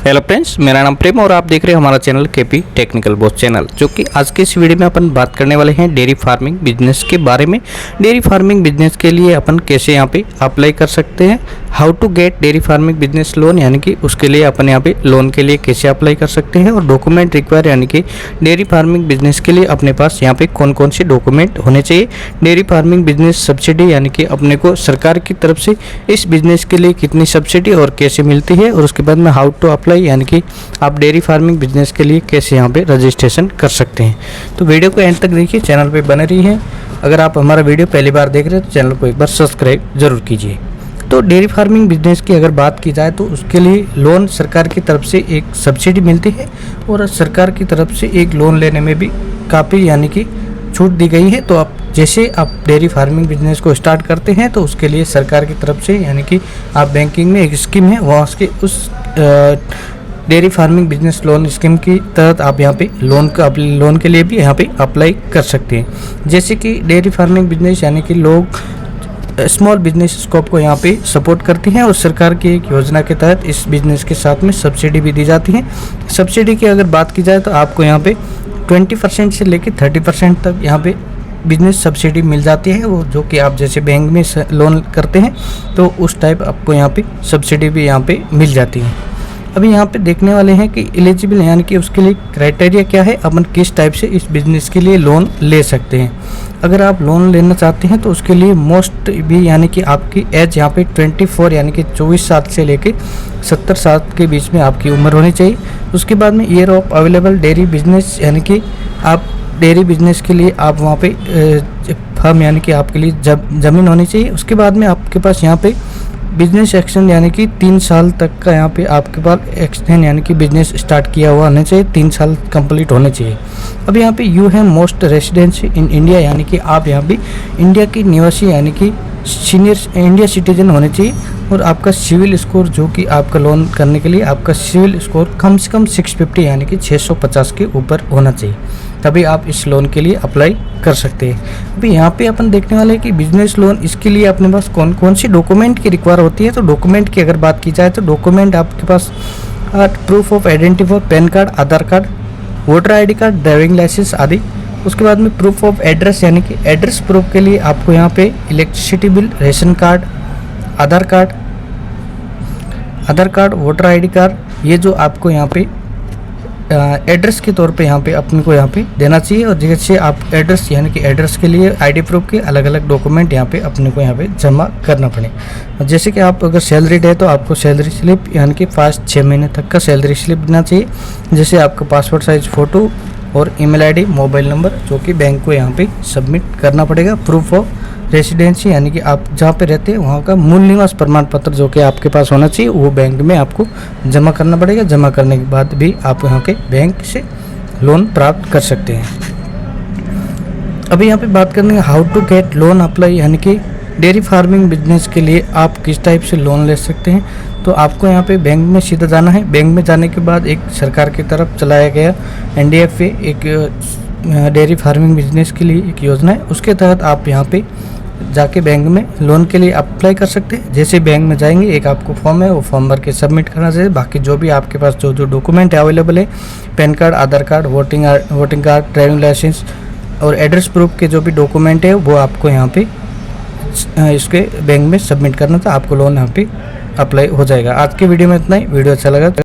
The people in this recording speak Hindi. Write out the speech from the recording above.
हेलो फ्रेंड्स, मेरा नाम प्रेम और आप देख रहे हैं हमारा channel KP technical boss channel. जो कि आज के इस वीडियो में अपन बात करने वाले हैं डेयरी फार्मिंग बिजनेस के बारे में। डेयरी फार्मिंग बिजनेस के लिए अपन कैसे यहाँ पे अप्लाई कर सकते हैं, how to get dairy farming business loan, यानी कि उसके लिए अपन यहाँ पे लोन के लिए कैसे अप्लाई कर सकते हैं और डॉक्यूमेंट रिक्वायर, यानी कि डेयरी फार्मिंग बिजनेस के लिए अपने पास यहाँ पे कौन कौन से डॉक्यूमेंट होने चाहिए। डेयरी फार्मिंग बिजनेस सब्सिडी, यानी कि अपने को सरकार की तरफ से इस बिजनेस के लिए कितनी सब्सिडी और कैसे मिलती है, और उसके बाद में हाउ टू अप्लाई, यानी कि आप डेयरी फार्मिंग बिजनेस के लिए कैसे यहाँ पे रजिस्ट्रेशन कर सकते हैं। तो वीडियो को एंड तक देखिए, चैनल पे बने रहिए। अगर आप हमारा वीडियो पहली बार देख रहे हैं तो चैनल को एक बार सब्सक्राइब जरूर कीजिए। तो डेयरी फार्मिंग बिजनेस की अगर बात की जाए तो उसके लिए लोन सरकार की तरफ से एक सब्सिडी मिलती है, और सरकार की तरफ से एक लोन लेने में भी काफ़ी यानी कि छूट दी गई है। तो आप जैसे आप डेयरी फार्मिंग बिजनेस को स्टार्ट करते हैं तो उसके लिए सरकार की तरफ से, यानी कि आप बैंकिंग में एक स्कीम है, वहाँ उसके उस dairy farming business loan scheme के तहत आप यहाँ पे लोन के लिए भी यहाँ पे अप्लाई कर सकते हैं। जैसे कि डेयरी फार्मिंग बिजनेस यानी कि लोग स्मॉल बिजनेस स्कोप को यहाँ पे सपोर्ट करती हैं, और सरकार की एक योजना के तहत इस बिजनेस के साथ में सब्सिडी भी दी जाती है। सब्सिडी की अगर बात की जाए तो आपको यहाँ पे 20% से लेकर 30% तक यहाँ पे बिजनेस सब्सिडी मिल जाती है, वो जो कि आप जैसे बैंक में लोन करते हैं तो उस टाइप आपको यहाँ पे सब्सिडी भी यहाँ पे मिल जाती है। अभी यहाँ पे देखने वाले हैं कि एलिजिबल यानी कि उसके लिए क्राइटेरिया क्या है, अपन किस टाइप से इस बिज़नेस के लिए लोन ले सकते हैं। अगर आप लोन लेना चाहते हैं तो उसके लिए मोस्ट भी यानी कि आपकी एज यहाँ पे 24 यानी कि 24 साल से लेके 70 साल के बीच में आपकी उम्र होनी चाहिए। उसके बाद में year of available dairy business, यानी कि आप डेयरी बिजनेस के लिए आप वहाँ पे फर्म यानी कि आपके लिए ज़मीन होनी चाहिए। उसके बाद में आपके पास यहाँ पे बिजनेस एक्शन यानी कि 3 साल तक का यहाँ पे आपके पास एक्सटेंड यानी कि बिजनेस स्टार्ट किया हुआ होना चाहिए, 3 साल कंप्लीट होने चाहिए। अब यहाँ पे यू है मोस्ट रेसिडेंसी इन इंडिया, यानी कि आप यहाँ पे इंडिया की निवासी यानी कि सीनियर इंडिया सिटीजन होने चाहिए, और आपका सिविल स्कोर जो कि आपका लोन करने के लिए आपका सिविल स्कोर कम से कम 650 यानी कि 650 के ऊपर होना चाहिए, तभी आप इस लोन के लिए अप्लाई कर सकते हैं। अभी यहाँ पे अपन देखने वाले हैं कि बिजनेस लोन, इसके लिए अपने पास कौन कौन सी डॉक्यूमेंट की रिक्वायर होती है। तो डॉक्यूमेंट की अगर बात की जाए तो डॉक्यूमेंट आपके पास proof of identity for PAN card, Aadhaar card, voter ID card, driving licence आदि। उसके बाद में प्रूफ ऑफ एड्रेस, यानी कि एड्रेस प्रूफ के लिए आपको यहाँ पे electricity bill, ration card, Aadhaar card, voter ID card, ये जो आपको यहाँ पे एड्रेस के तौर पे यहाँ पे अपने को यहाँ पे देना चाहिए। और जैसे आप एड्रेस यानी कि एड्रेस के लिए ID प्रूफ के अलग अलग डॉक्यूमेंट यहाँ पे अपने को यहाँ पे जमा करना पड़े। जैसे कि आप अगर सैलरीड है तो आपको सैलरी स्लिप यानी कि 5-6 महीने तक का सैलरी स्लिप देना चाहिए। जैसे आपका पासपोर्ट साइज फ़ोटो और ईमेल ID, मोबाइल नंबर, जो कि बैंक को यहाँ पे सबमिट करना पड़ेगा। प्रूफ ऑफ रेसिडेंसी, यानी कि आप जहाँ पे रहते हैं वहाँ का मूल निवास प्रमाण पत्र जो कि आपके पास होना चाहिए, वो बैंक में आपको जमा करना पड़ेगा। जमा करने के बाद भी आप यहाँ के बैंक से लोन प्राप्त कर सकते हैं। अभी यहाँ पे बात करने how to get loan apply, यानी कि डेयरी फार्मिंग बिजनेस के लिए आप किस टाइप से लोन ले सकते हैं। तो आपको यहाँ पे बैंक में सीधा जाना है। बैंक में जाने के बाद एक सरकार की तरफ चलाया गया NDFA एक डेयरी फार्मिंग बिजनेस के लिए एक योजना है, उसके तहत आप यहाँ पे जाके बैंक में लोन के लिए अप्लाई कर सकते हैं। जैसे बैंक में जाएंगे, एक आपको फॉर्म है, वो फॉर्म भर के सबमिट करना चाहिए। बाकी जो भी आपके पास जो डॉक्यूमेंट अवेलेबल है, PAN card, Aadhaar card, voting card, driving licence और एड्रेस प्रूफ के जो भी डॉक्यूमेंट है वो आपको यहाँ पे इसके बैंक में सबमिट करना था, आपको लोन यहाँ पे अप्लाई हो जाएगा। आज के वीडियो में इतना ही। वीडियो अच्छा लगा